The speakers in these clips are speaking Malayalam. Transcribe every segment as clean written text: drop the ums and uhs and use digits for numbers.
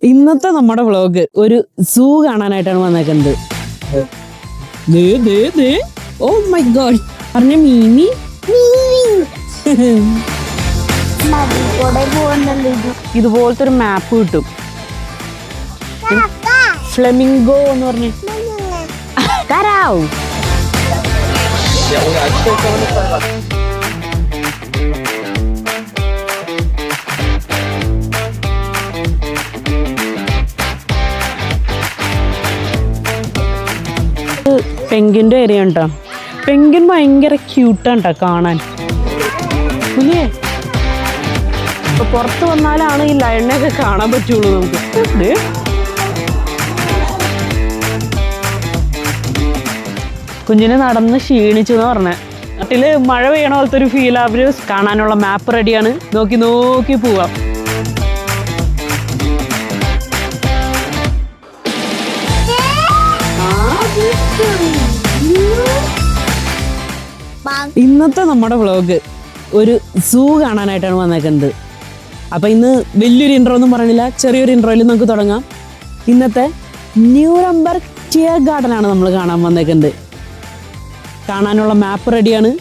ഇന്നത്തെ നമ്മുടെ വ്ളോഗ് ഒരു സൂ കാണാനായിട്ടാണ് വന്നേക്കുന്നത്. ഓ മൈ ഗോഡ് പറഞ്ഞ മീമി. ഇതുപോലത്തെ ഒരു മാപ്പ് കിട്ടും. ഫ്ലെമിംഗോ എന്ന് പറഞ്ഞു കരാവ്. പെങ്കിൻ്റെ ഏരിയ ഉണ്ടോ? പെങ്കിൻ ഭയങ്കര ക്യൂട്ടാണ് കേട്ടോ കാണാൻ. ഇല്ലേ ഇപ്പൊ പുറത്ത് വന്നാലാണ് ഈ ലയണിനെയൊക്കെ കാണാൻ പറ്റുള്ളൂ നമുക്ക്. കുഞ്ഞിനെ നടന്ന് ക്ഷീണിച്ചു എന്ന് പറഞ്ഞ നാട്ടില് മഴ പെയ്യണ പോലത്തെ ഒരു ഫീൽ. അവര് കാണാനുള്ള മാപ്പ് റെഡിയാണ്. നോക്കി നോക്കി പോവാം. ഇന്നത്തെ നമ്മുടെ വ്ളോഗ് ഒരു സൂ കാണാനായിട്ടാണ് വന്നേക്കുന്നത്. അപ്പം ഇന്ന് വലിയൊരു ഇൻട്രോ ഒന്നും പറയണില്ല, ചെറിയൊരു ഇൻട്രോയിൽ നമുക്ക് തുടങ്ങാം. ഇന്നത്തെ ന്യൂറംബർഗ് ടിയർ ഗാർഡനാണ് നമ്മൾ കാണാൻ വന്നേക്കുന്നത്. കാണാനുള്ള മാപ്പ് റെഡിയാണ്.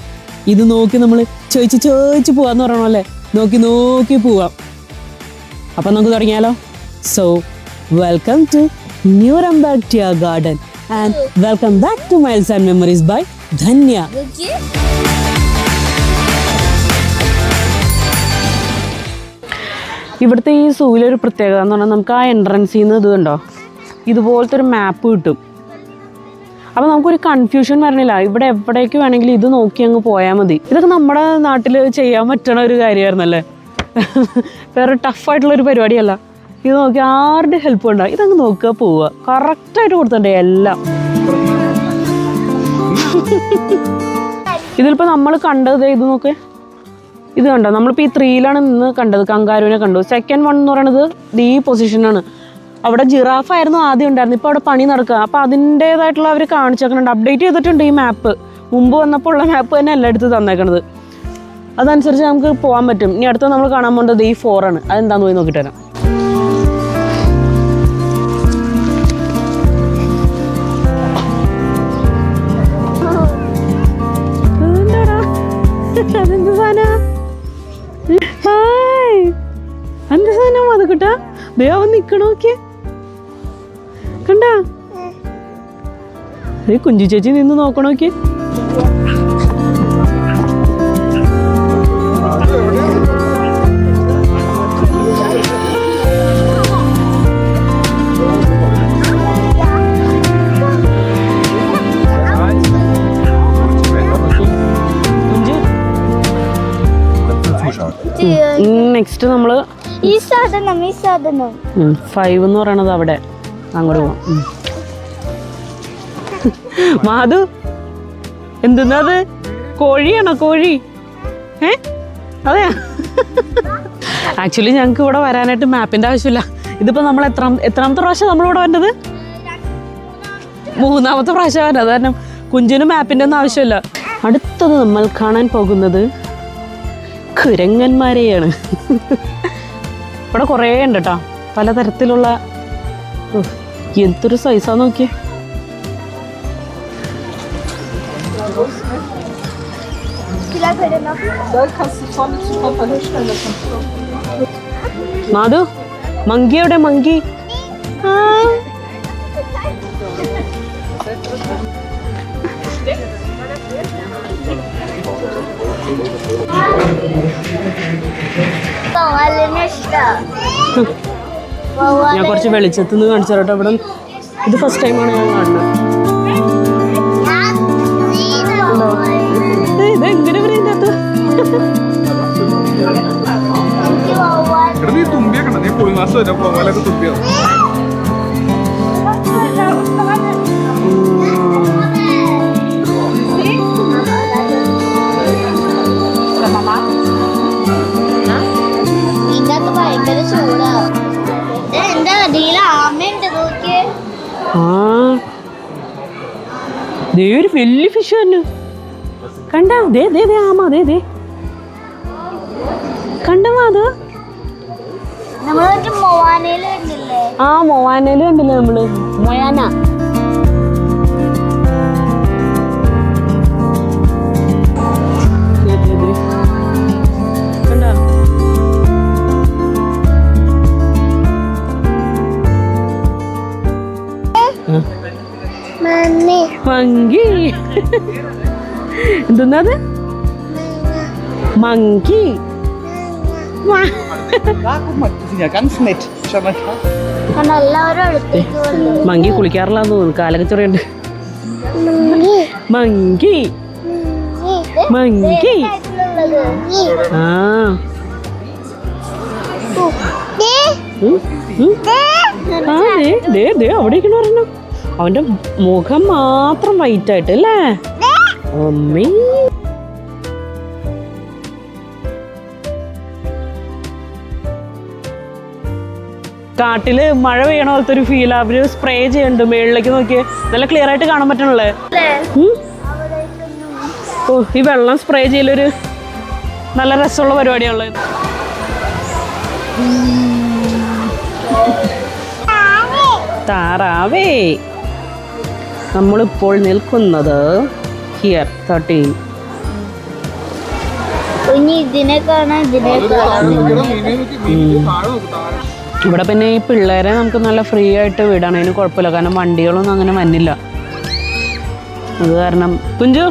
ഇത് നോക്കി നമ്മൾ ചോദിച്ച് പോവാന്ന് പറയണല്ലേ, നോക്കി നോക്കി പോവാം. അപ്പം നമുക്ക് തുടങ്ങിയാലോ. So welcome to Nuremberg Tiergarten and welcome back to Miles and Memories by Dhanya. ഇവിടുത്തെ ഈ സൂവിലൊരു പ്രത്യേകത എന്ന് പറഞ്ഞാൽ നമുക്ക് ആ എൻട്രൻസിൽ നിന്ന് ഇത് കണ്ടോ, ഇതുപോലത്തെ ഒരു മാപ്പ് കിട്ടും. അപ്പോൾ നമുക്കൊരു കൺഫ്യൂഷൻ വരണില്ല. ഇവിടെ എവിടേക്ക് വേണമെങ്കിലും ഇത് നോക്കി അങ്ങ് പോയാൽ മതി. ഇതൊക്കെ നമ്മുടെ നാട്ടിൽ ചെയ്യാൻ പറ്റണ ഒരു കാര്യമായിരുന്നല്ലേ. വേറെ ടഫായിട്ടുള്ളൊരു പരിപാടിയല്ല. ഇത് നോക്കി ആരുടെ ഹെൽപ്പ് ഉണ്ടാവും. ഇതങ്ങ് നോക്കുക പോവുക. കറക്റ്റായിട്ട് കൊടുത്തിട്ടുണ്ട് എല്ലാം. ഇതിലിപ്പോൾ നമ്മൾ കണ്ടത് ഇത് നോക്ക്, ഇത് കണ്ടോ, നമ്മളിപ്പോൾ ഈ 3ലാണ് നിന്ന് കണ്ടത്. കങ്കാരുവിനെ കണ്ടു. സെക്കൻഡ് വൺ എന്ന് പറയുന്നത് ഈ പൊസിഷനാണ്. അവിടെ ജിറാഫായിരുന്നു ആദ്യം ഉണ്ടായിരുന്നു. ഇപ്പോൾ അവിടെ പണി നടക്കുക. അപ്പോൾ അതിൻ്റേതായിട്ടുള്ള അവർ കാണിച്ചേക്കുന്നുണ്ട്, അപ്ഡേറ്റ് ചെയ്തിട്ടുണ്ട് ഈ മാപ്പ്. മുമ്പ് വന്നപ്പോൾ ഉള്ള മാപ്പ് തന്നെ എല്ലാം എടുത്ത് തന്നേക്കണത്. അതനുസരിച്ച് നമുക്ക് പോകാൻ പറ്റും. ഇനി അടുത്ത നമ്മൾ കാണാൻ പോകേണ്ടത് ഈ 4ആണ്. അതെന്താന്ന് പോയി നോക്കിയിട്ട് വരാം. അതെന്ത് സാധനം? എന്ത് സാധനം അത് കിട്ടാ? ദേ അവൻ നിക്കണോക്കെ കണ്ടാ? കുഞ്ചു ചേച്ചി നിന്ന് നോക്കണോക്കെ. നെക്സ്റ്റ് നമ്മള് 5 എന്ന് പറയണത് അവിടെ അങ്ങോട്ട് പോവാം. മാധു എന്തെന്നത്? കോഴിയാണോ? കോഴി? അതെയാ? ആക്ച്വലി ഞങ്ങൾക്ക് ഇവിടെ വരാനായിട്ട് മാപ്പിന്റെ ആവശ്യമില്ല. ഇതിപ്പോ നമ്മൾ എത്രാമത്തെ പ്രാവശ്യം നമ്മളിവിടെ വന്നത്? 3ാമത്തെ പ്രാവശ്യം. അത് കാരണം കുഞ്ചിന് മാപ്പിന്റെ ഒന്നും ആവശ്യമില്ല. അടുത്തത് നമ്മൾ കാണാൻ പോകുന്നത് കുരങ്ങന്മാരെയാണ്. ഇവിടെ കുറേ ഉണ്ട് കേട്ടോ, പലതരത്തിലുള്ള. എന്തൊരു സൈസാ നോക്കിയേ. മാധു മങ്കി എവിടെ? മങ്കി ഞാൻ കുറച്ച് വെളിച്ചത്തുനിന്ന് കാണിച്ചു കേട്ടോ. ഇവിടെ ഇത് ഫസ്റ്റ് ടൈമാണ് ഞാൻ കാണുന്നത്. ഇതെങ്ങനെ പറയുന്നത്? ഒരു വലിയ ഫിഷ് തന്നെ കണ്ടാ? ആമാ കണ്ടോ അത്? നമ്മള് മൊവാനയില് കണ്ടില്ലേ? ആ മൊയാനയില് കണ്ടില്ലേ നമ്മള്, മൊയാന. മങ്കി. എന്തെന്നത്? മങ്കി. മങ്കി കുളിക്കാറില്ലാന്ന് തോന്നുന്നു, കാലൊക്കെ ചൊറിയുണ്ട്. Monkey monkey. ആ അവിടെ ഇരിക്കണ പറഞ്ഞു. അവന്റെ മുഖം മാത്രം വൈറ്റ് ആയിട്ട് അല്ലേ? അമ്മേ. കാട്ടില് മഴ പെയ്യണ പോലത്തെ ഒരു ഫീൽ. അവര് സ്പ്രേ ചെയ്യുന്നുണ്ട് മേളിലേക്ക് നോക്കിയേ, നല്ല ക്ലിയർ ആയിട്ട് കാണാൻ പറ്റണല്ലേ. ഓ, ഈ വെള്ളം സ്പ്രേ ചെയ്യലൊരു നല്ല രസമുള്ള പരിപാടിയാണുള്ളത്. താറാവേ. നമ്മളിപ്പോൾ നിൽക്കുന്നത് ഹിയർ 13. ഇവിടെ പിന്നെ ഈ പിള്ളേരെ നമുക്ക് നല്ല ഫ്രീ ആയിട്ട് വിടണം, അതിന് കുഴപ്പമില്ല. കാരണം വണ്ടികളൊന്നും അങ്ങനെ വന്നില്ല. അത് കാരണം കുഞ്ചു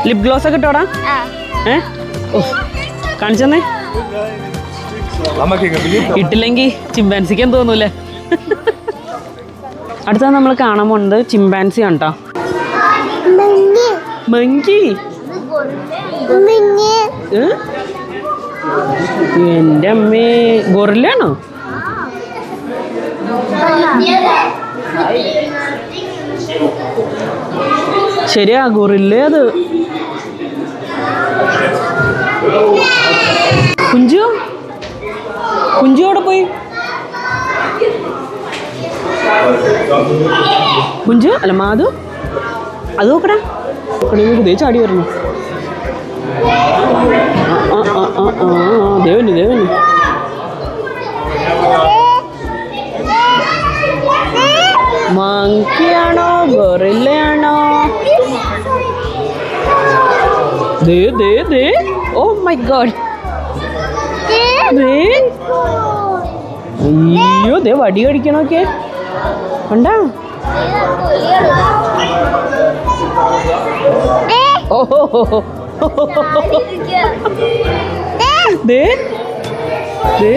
ലിപ് ഗ്ലോസ് ഒക്കെ ഇട്ടോടാ. കാണിച്ചെന്നേ. ഇട്ടില്ലെങ്കിൽ ചിമ്പാൻസിക്കാൻ തോന്നൂലേ. അടുത്ത നമ്മൾ കാണാൻ പോകുന്നത് ചിമ്പാൻസി ആണ് കേട്ടോ. മങ്കി. എൻ്റെ അമ്മേ, ഗൊറില്ലാണോ? ശരിയാ, ഗൊറില്ലേ അത്. കുഞ്ചു കുഞ്ചു അവിടെ പോയി. കുഞ്ചു അല്ല മാധു, അത് നോക്കടാ. ഇതേ ചാടി വരണം. ദേവന് ദേവന്. മങ്കിയാണോ ഗൊറില്ലയാണോ? ദേ ദേ ദേ. Oh my god. അയ്യോ, ദേ വടി കടിക്കണോക്കെ കണ്ടാ. ഓഹോ, ദേ ദേ.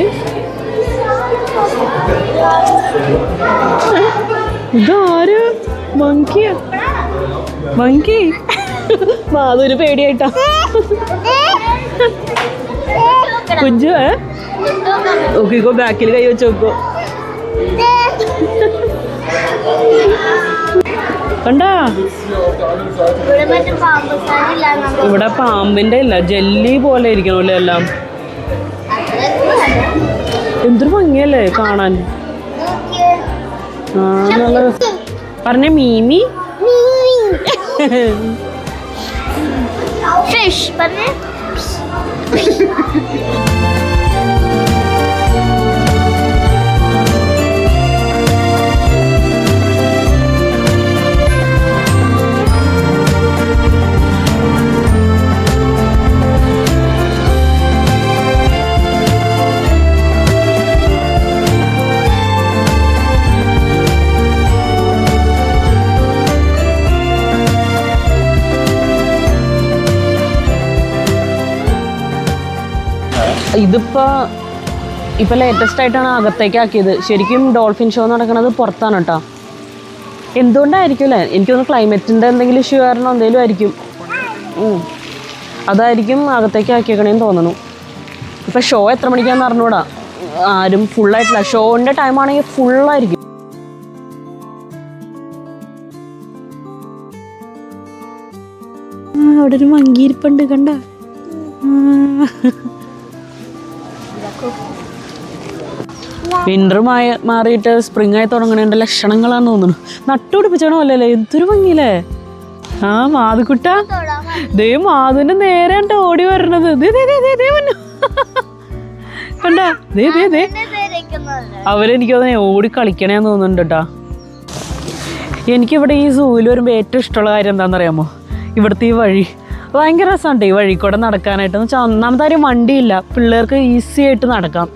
ഇതാര്? മങ്കിയാ? മങ്കി. മാധുര് പേടിയായിട്ടാ. കുഞ്ചു നോക്കിക്കോ, ബാക്കിൽ കൈ വെച്ച് നോക്കോ. കണ്ടാ, ഇവിടെ പാമ്പിന്റെ ഇല്ല, ജെല്ലി പോലെ ഇരിക്കണല്ലേ എല്ലാം. എന്തൊരു ഭംഗിയല്ലേ കാണാൻ. ആ, നല്ല രസം. പറഞ്ഞ മീമി. ഫിഷ് പറഞ്ഞ. ഇപ്പൊ ലേറ്റസ്റ്റ് ആയിട്ടാണ് അകത്തേക്ക് ആക്കിയത്. ശരിക്കും ഡോൾഫിൻ ഷോ നടക്കുന്നത് പുറത്താണ് കേട്ടോ. എന്തുകൊണ്ടായിരിക്കും അല്ലേ? എനിക്കൊന്ന് ക്ലൈമറ്റിന്റെ എന്തെങ്കിലും ഇഷ്യൂ കാരണം എന്തെങ്കിലും ആയിരിക്കും. അതായിരിക്കും അകത്തേക്ക് ആക്കിയേക്കണേന്ന് തോന്നുന്നു. ഇപ്പൊ ഷോ എത്ര മണിക്കാന്ന് അറിഞ്ഞൂടാ, ആരും ഫുള്ളായിട്ടില്ല. ഷോന്റെ ടൈം ആണെങ്കിൽ ഫുള്ളായിരിക്കും. അവിടെ ഒരു മങ്കിയിരിപ്പുണ്ട് കണ്ട. വിന്റർ മാറിയിട്ട് സ്പ്രിംഗ് ആയി തുടങ്ങണേണ്ട ലക്ഷണങ്ങളാന്ന് തോന്നുന്നു. നട്ടുപിടിപ്പിച്ചണോ അല്ലല്ലേ? എന്തൊരു ഭംഗിയില്ലേ. ആ മാധുക്കുട്ട, ദേ മാധുവിന്റെ നേരെ ഓടി വരണത്. കണ്ടാ, ദേ ദേ ദേ അവരെനിക്ക് തോന്നുന്നു ഓടി കളിക്കണേന്ന് തോന്നുന്നുണ്ട് കേട്ടോ. എനിക്കിവിടെ ഈ സൂവിൽ വരുമ്പോൾ ഏറ്റവും ഇഷ്ടമുള്ള കാര്യം എന്താണെന്നറിയാമോ? ഇവിടുത്തെ ഈ വഴി ഭയങ്കര രസമുണ്ട്. ഈ വഴി കൂടെ നടക്കാനായിട്ട് എന്ന് വെച്ചാൽ ഒന്നാമത്തെ കാര്യം വണ്ടിയില്ല, പിള്ളേർക്ക് ഈസി ആയിട്ട് നടക്കാം.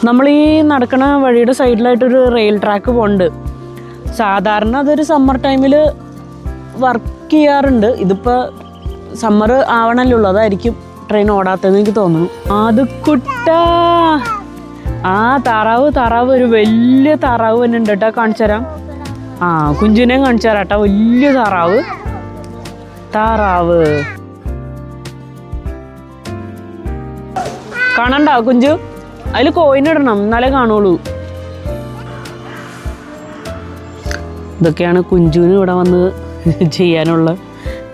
നമ്മൾ ഈ നടക്കണ വഴിയുടെ സൈഡിലായിട്ടൊരു റെയിൽ ട്രാക്ക് പോകുന്നുണ്ട്. സാധാരണ അതൊരു സമ്മർ ടൈമിൽ വർക്ക് ചെയ്യാറുണ്ട്. ഇതിപ്പോൾ സമ്മർ ആവണല്ലേ ഉള്ളൂ, അതായിരിക്കും ട്രെയിൻ ഓടാത്തതെന്ന് എനിക്ക് തോന്നുന്നു. അത് കുട്ടാ, ആ താറാവ് ഒരു വലിയ താറാവ് തന്നെ ഉണ്ട് കേട്ടോ. കാണിച്ചു തരാം. ആ കുഞ്ചുവിനെയും കാണിച്ചു തരാം കേട്ടോ. വലിയ താറാവ് കാണണ്ട കുഞ്ചു. അതിൽ കോയിൻ ഇടണം എന്നാലേ കാണുള്ളൂ. ഇതൊക്കെയാണ് കുഞ്ചുവിന് ഇവിടെ വന്ന് ചെയ്യാനുള്ള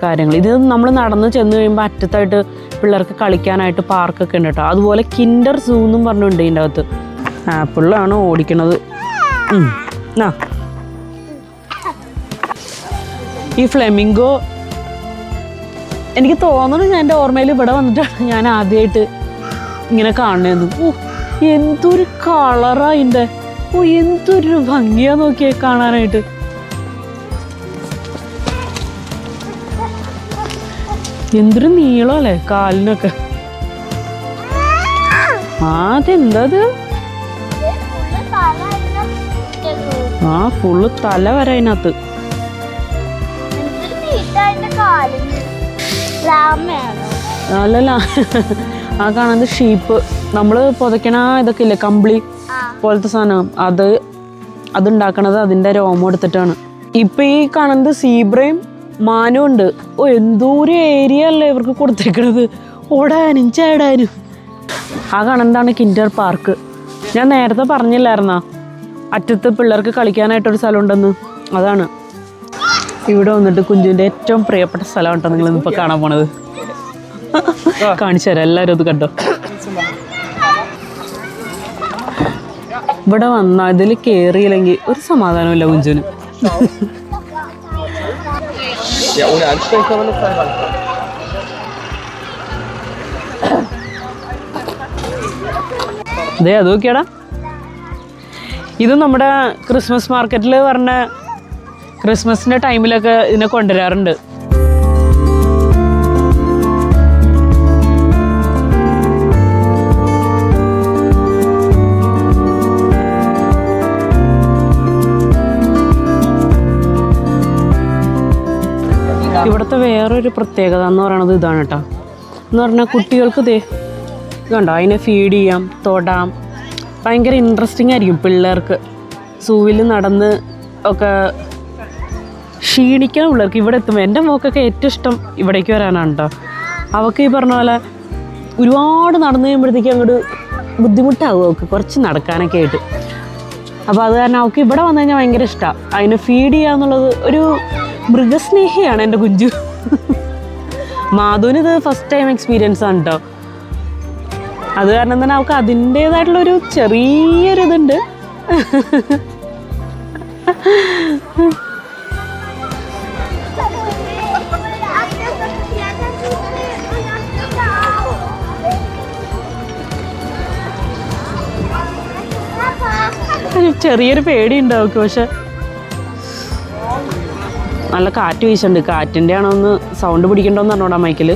കാര്യങ്ങൾ. ഇത് നമ്മൾ നടന്ന് ചെന്ന് കഴിയുമ്പോൾ അറ്റത്തായിട്ട് പിള്ളേർക്ക് കളിക്കാനായിട്ട് പാർക്കൊക്കെ ഉണ്ട് കേട്ടോ. അതുപോലെ കിൻഡർ സൂ എന്നും പറഞ്ഞുണ്ട് ഇതിൻ്റെ അകത്ത്. ആപ്പിളിലാണ് ഓടിക്കണത്. ഈ ഫ്ലെമിംഗോ എനിക്ക് തോന്നുന്നു ഞാൻ എൻ്റെ ഓർമ്മയിൽ ഇവിടെ വന്നിട്ടാണ് ഞാൻ ആദ്യമായിട്ട് ഇങ്ങനെ കാണുന്നത്. എന്തൊരു കളറാ ഇതിൻ്റെ. എന്തൊരു ഭംഗിയാ നോക്കിയേ കാണാനായിട്ട്. എന്തൊരു നീളമല്ലേ കാലിനൊക്കെ. അതെന്തത്? ആ ഫുള്ള് തല വരെ അതിനകത്ത്. അല്ലല്ല, ആ കാണുന്നത് ഷീപ്പ്. നമ്മൾ പുതയ്ക്കണ ഇതൊക്കെ ഇല്ലേ, കമ്പിളി പോലത്തെ സാധനം, അതുണ്ടാക്കണത് അതിൻ്റെ രോമം എടുത്തിട്ടാണ്. ഇപ്പം ഈ കാണുന്നത് സീബ്രയും മാനും ഉണ്ട്. എന്തോരം ഏരിയ അല്ലേ ഇവർക്ക് കൊടുത്തേക്കണത്, ഓടാനും ചാടാനും. ആ കാണുന്നതാണ് കിൻഡർ പാർക്ക്. ഞാൻ നേരത്തെ പറഞ്ഞില്ലായിരുന്നാ അറ്റത്ത് പിള്ളേർക്ക് കളിക്കാനായിട്ടൊരു സ്ഥലം ഉണ്ടെന്ന്. അതാണ് ഇവിടെ വന്നിട്ട് കുഞ്ചുവിൻ്റെ ഏറ്റവും പ്രിയപ്പെട്ട സ്ഥലം കേട്ടോ നിങ്ങൾ ഇന്നിപ്പോൾ കാണാൻ പോണത്. കാണിച്ചു തരാം, എല്ലാവരും അത് കണ്ടോ. ഇവിടെ വന്നാൽ ഇതിൽ കയറിയില്ലെങ്കിൽ ഒരു സമാധാനമില്ല കുഞ്ചുവിന്. അതെ അത് നോക്കിയാടാ. ഇത് നമ്മുടെ ക്രിസ്മസ് മാർക്കറ്റിൽ പറഞ്ഞ ക്രിസ്മസിൻ്റെ ടൈമിലൊക്കെ ഇതിനെ കൊണ്ടുവരാറുണ്ട്. ഇവിടുത്തെ വേറൊരു പ്രത്യേകത എന്ന് പറയണത് ഇതാണ് കേട്ടോ. എന്ന് പറഞ്ഞാൽ കുട്ടികൾക്ക് ഇത് കണ്ടോ, അതിനെ ഫീഡ് ചെയ്യാം, തൊടാം. ഭയങ്കര ഇൻട്രസ്റ്റിംഗ് ആയിരിക്കും പിള്ളേർക്ക്. സൂവിൽ നടന്ന് ഒക്കെ ക്ഷീണിക്കാൻ പിള്ളേർക്ക് ഇവിടെ എത്തുമ്പോൾ. എൻ്റെ മോക്കൊക്കെ ഏറ്റവും ഇഷ്ടം ഇവിടേക്ക് വരാനാണ് കേട്ടോ. അവൾക്ക് ഈ പറഞ്ഞ പോലെ ഒരുപാട് നടന്നു കഴിയുമ്പോഴത്തേക്കും അങ്ങോട്ട് ബുദ്ധിമുട്ടാവും അവൾക്ക് കുറച്ച് നടക്കാനൊക്കെ ആയിട്ട്. അപ്പോൾ അത് കാരണം അവൾക്ക് ഇവിടെ വന്നു കഴിഞ്ഞാൽ ഭയങ്കര ഇഷ്ടമാണ്. അതിനെ ഫീഡ് ചെയ്യുക എന്നുള്ളത്. ഒരു മൃഗസ്നേഹിയാണ് എൻ്റെ കുഞ്ചു. മാധുവിന് ഇത് ഫസ്റ്റ് ടൈം എക്സ്പീരിയൻസ് ആണ് കേട്ടോ. അത് കാരണം തന്നെ അവൾക്ക് അതിൻ്റേതായിട്ടുള്ളൊരു ചെറിയൊരിതുണ്ട്. ചെറിയൊരു പേടിയുണ്ട് അവൾക്ക്. പക്ഷെ നല്ല കാറ്റ് വീശുന്നുണ്ട്. കാറ്റിൻ്റെ ആണോ ഒന്ന് സൗണ്ട് പിടിക്കണ്ടോന്ന് പറഞ്ഞോടാ മൈക്കിൽ.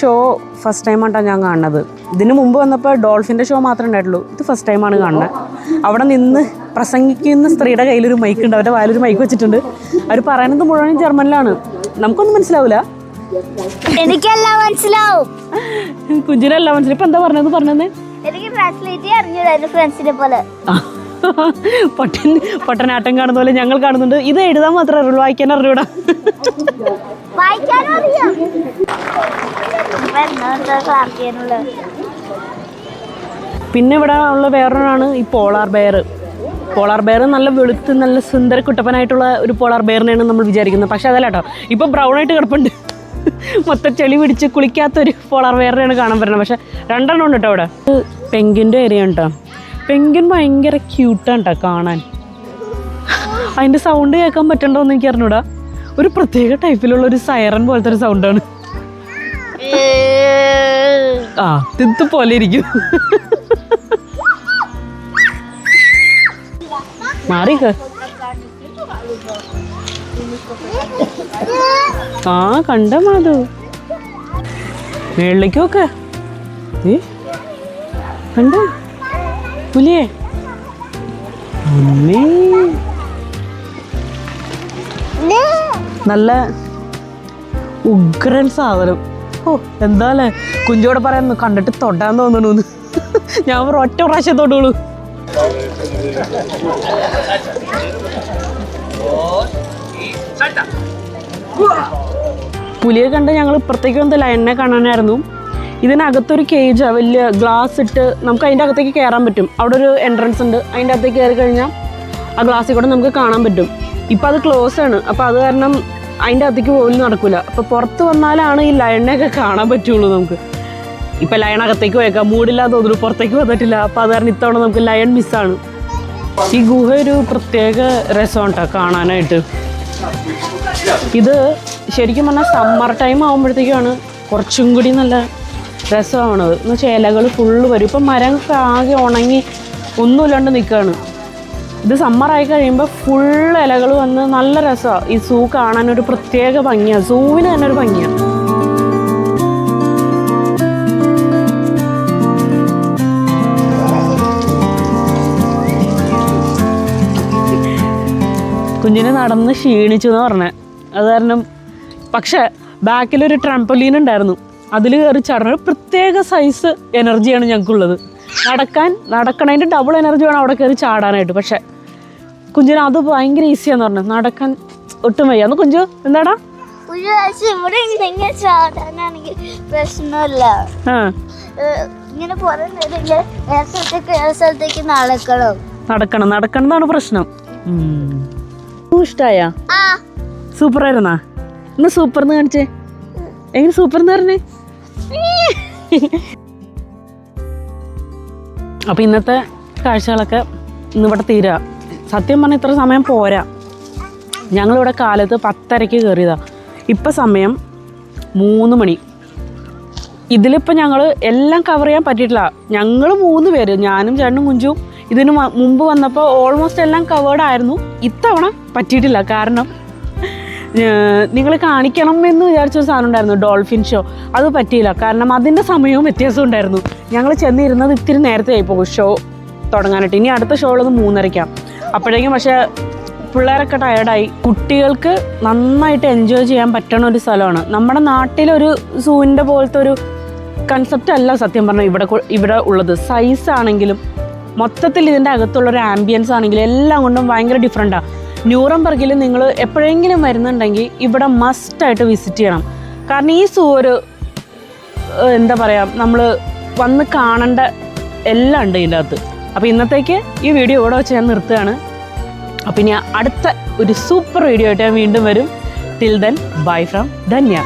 ഷോ ഫസ്റ്റ് ടൈമായിട്ടാണ് ഞാൻ കാണുന്നത്. ഇതിന് മുമ്പ് വന്നപ്പോൾ ഡോൾഫിൻ്റെ ഷോ മാത്രമേ ഉണ്ടായിട്ടുള്ളൂ. ഇത് ഫസ്റ്റ് ടൈമാണ് കാണുന്നത്. അവിടെ നിന്ന് പ്രസംഗിക്കുന്ന സ്ത്രീയുടെ കയ്യിലൊരു മൈക്ക് ഉണ്ട്, അവരുടെ വായിലൊരു മൈക്ക് വെച്ചിട്ടുണ്ട്. അവർ പറയുന്നത് മുഴുവൻ ജർമ്മനിലാണ്, നമുക്കൊന്നും മനസ്സിലാവില്ല. എനിക്കെല്ലാം മനസ്സിലാവും. കുഞ്ചിനെല്ലാം മനസ്സിലാവും. ഇപ്പം എന്താ പറഞ്ഞത്? എനിക്ക് ട്രാൻസ്ലേറ്റ് അറിഞ്ഞത് ഫ്രണ്ട്സിനെ പോലെ. പൊട്ടനാട്ടം കാണുന്ന പോലെ ഞങ്ങൾ കാണുന്നുണ്ട്. ഇത് എഴുതാൻ മാത്രമേ അറിയുള്ളൂ, വായിക്കാൻ അറിഞ്ഞൂടാ. പിന്നെ ഇവിടെ ഉള്ള വേറൊരാണ് ഈ പോളാർ ബെയർ. നല്ല വെളുത്ത് നല്ല സുന്ദര കുട്ടപ്പനായിട്ടുള്ള ഒരു പോളാർ ബെയറിനെയാണ് നമ്മൾ വിചാരിക്കുന്നത്. പക്ഷെ അതല്ല കേട്ടോ, ഇപ്പം ബ്രൗൺ ആയിട്ട് കിടപ്പുണ്ട്. മൊത്തം ചെളി പിടിച്ച് കുളിക്കാത്തൊരു പോളാർ ബെയറിനെയാണ് കാണാൻ പറ്റുന്നത്. പക്ഷെ 2 ഉണ്ട് കേട്ടോ അവിടെ. പെങ്കിൻ്റെ ഏരിയ കേട്ടോ. പെങ്കിൻ ഭയങ്കര ക്യൂട്ടാണ് കേട്ടോ കാണാൻ. അതിൻ്റെ സൗണ്ട് കേൾക്കാൻ പറ്റണ്ടോന്ന് എനിക്ക് അറിഞ്ഞൂടാ. ഒരു പ്രത്യേക ടൈപ്പിലുള്ള ഒരു സൈറൻ പോലത്തെ ഒരു സൗണ്ടാണ്. ആ ഇത് പോലെ ഇരിക്കും. മാറിക്ക. ആ കണ്ട മാധു മേളിലേക്ക് നോക്ക. കണ്ട പുലിയേ അമ്മേ. നല്ല ഉഗ്രൻ സാധനം. ഓ എന്താല്ലേ കുഞ്ചോടെ പറയാൻ കണ്ടിട്ട് തൊടാൻ തോന്നണൂന്ന്. ഞാൻ ഒറ്റ പ്രാവശ്യം തൊടുള്ളൂ. പുലിയെ കണ്ട് ഞങ്ങൾ ഇപ്പുറത്തേക്ക് വന്ന ലയണിനെ കാണാനായിരുന്നു. ഇതിനകത്തൊരു കേജാ, വലിയ ഗ്ലാസ് ഇട്ട് നമുക്ക് അതിൻ്റെ അകത്തേക്ക് കയറാൻ പറ്റും. അവിടെ ഒരു എൻട്രൻസ് ഉണ്ട്. അതിൻ്റെ അകത്തേക്ക് കയറി കഴിഞ്ഞാൽ ആ ഗ്ലാസ്സിൽ കൂടെ നമുക്ക് കാണാൻ പറ്റും. ഇപ്പം അത് ക്ലോസ് ആണ്. അപ്പോൾ അത് കാരണം അതിൻ്റെ അകത്തേക്ക് പോലും നടക്കില്ല. അപ്പോൾ പുറത്ത് വന്നാലാണ് ഈ ലയണിനെയൊക്കെ കാണാൻ പറ്റുള്ളൂ നമുക്ക്. ഇപ്പം ലയണകത്തേക്ക് പോയേക്കാം, മൂടില്ലാതെ തോന്നുന്നു, പുറത്തേക്ക് വന്നിട്ടില്ല. അപ്പോൾ അത് കാരണം ഇത്തവണ നമുക്ക് ലയൺ മിസ്സാണ്. ഈ ഗുഹ ഒരു പ്രത്യേക രസമാണ് കേട്ടോ കാണാനായിട്ട്. ഇത് ശരിക്കും പറഞ്ഞാൽ സമ്മർ ടൈം ആകുമ്പോഴത്തേക്കാണ് കുറച്ചും കൂടി നല്ല രസമാണത്. എന്ന് വെച്ചാൽ ഇലകൾ ഫുള്ള് വരും. ഇപ്പം മരമൊക്കെ ആകെ ഉണങ്ങി ഒന്നുമില്ലാണ്ട് നിൽക്കുകയാണ്. ഇത് സമ്മറായി കഴിയുമ്പോൾ ഫുൾ ഇലകൾ വന്ന് നല്ല രസമാണ്. ഈ സൂ കാണാനൊരു പ്രത്യേക ഭംഗിയാണ്. സൂവിന് തന്നെ ഒരു ഭംഗിയാണ്. കുഞ്ഞിനെ നടന്ന് ക്ഷീണിച്ചു എന്ന് പറഞ്ഞത്. അത് കാരണം പക്ഷേ ബാക്കിലൊരു ട്രാംപോലീൻ ഉണ്ടായിരുന്നു. അതിൽ കയറി ചടഞ്ഞ ഒരു പ്രത്യേക സൈസ് എനർജിയാണ് ഞങ്ങൾക്കുള്ളത്. നടക്കണതിൻ്റെ ഡബിൾ എനർജി വേണം അവിടെ കയറി ചാടാനായിട്ട്. പക്ഷെ കുഞ്ചിന് അത് ഭയങ്കര ഈസിയാന്ന് പറഞ്ഞു. നടക്കാൻ ഒട്ടും വയ്യ. അന്ന് കുഞ്ചു എന്താടാ പ്രശ്നമില്ല. ഇങ്ങനെ നടക്കണമെന്നാണ് പ്രശ്നം. ഇഷ്ടായ സൂപ്പർ ആയിരുന്നാ? ഇന്ന് സൂപ്പർന്ന് കാണിച്ചേ. എങ്ങനെ സൂപ്പർന്ന് പറഞ്ഞേ? അപ്പൊ ഇന്നത്തെ കാഴ്ചകളൊക്കെ ഇന്നിവിടെ തീരാ. സത്യം പറഞ്ഞാൽ ഇത്ര സമയം പോരാ. ഞങ്ങളിവിടെ കാലത്ത് 10:30 കയറിയതാ. ഇപ്പം സമയം 3 മണി. ഇതിലിപ്പോൾ ഞങ്ങൾ എല്ലാം കവർ ചെയ്യാൻ പറ്റിയിട്ടില്ല. ഞങ്ങൾ 3 പേര്, ഞാനും ചേട്ടനും കുഞ്ചും ഇതിന് മുമ്പ് വന്നപ്പോൾ ഓൾമോസ്റ്റ് എല്ലാം കവേർഡ് ആയിരുന്നു. ഇത്തവണ പറ്റിയിട്ടില്ല. കാരണം നിങ്ങൾ കാണിക്കണം എന്ന് വിചാരിച്ചൊരു സാധനം ഉണ്ടായിരുന്നു, ഡോൾഫിൻ ഷോ. അത് പറ്റിയില്ല. കാരണം അതിൻ്റെ സമയവും വ്യത്യാസം ഉണ്ടായിരുന്നു. ഞങ്ങൾ ചെന്നിരുന്നത് ഇത്തിരി നേരത്തെ ആയിപ്പോകും ഷോ തുടങ്ങാനായിട്ട്. ഇനി അടുത്ത ഷോ ഉള്ളത് 3:30. അപ്പോഴേക്കും പക്ഷേ പിള്ളേരൊക്കെ ടയർഡായി. കുട്ടികൾക്ക് നന്നായിട്ട് എൻജോയ് ചെയ്യാൻ പറ്റണ ഒരു സ്ഥലമാണ്. നമ്മുടെ നാട്ടിലൊരു സൂവിൻ്റെ പോലത്തെ ഒരു കൺസെപ്റ്റ് അല്ല സത്യം പറഞ്ഞാൽ ഇവിടെ ഉള്ളത്. സൈസ് ആണെങ്കിലും മൊത്തത്തിൽ ഇതിൻ്റെ അകത്തുള്ളൊരു ആംബിയൻസ് ആണെങ്കിലും എല്ലാം കൊണ്ടും ഭയങ്കര ഡിഫറെൻറ്റാണ്. ന്യൂറംബർഗിൽ നിങ്ങൾ എപ്പോഴെങ്കിലും വരുന്നുണ്ടെങ്കിൽ ഇവിടെ മസ്റ്റായിട്ട് വിസിറ്റ് ചെയ്യണം. കാരണം ഈ സൂ ഒരു എന്താ പറയുക, നമ്മൾ വന്ന് കാണേണ്ട എല്ലാം ഉണ്ട് ഇതിൻ്റെ അകത്ത്. അപ്പോൾ ഇന്നത്തേക്ക് ഈ വീഡിയോ ഇവിടെ വെച്ച് ഞാൻ നിർത്തുകയാണ്. അപ്പോൾ ഇനി അടുത്ത ഒരു സൂപ്പർ വീഡിയോ ആയിട്ട് ഞാൻ വീണ്ടും വരും. Till then bye from Dhanya.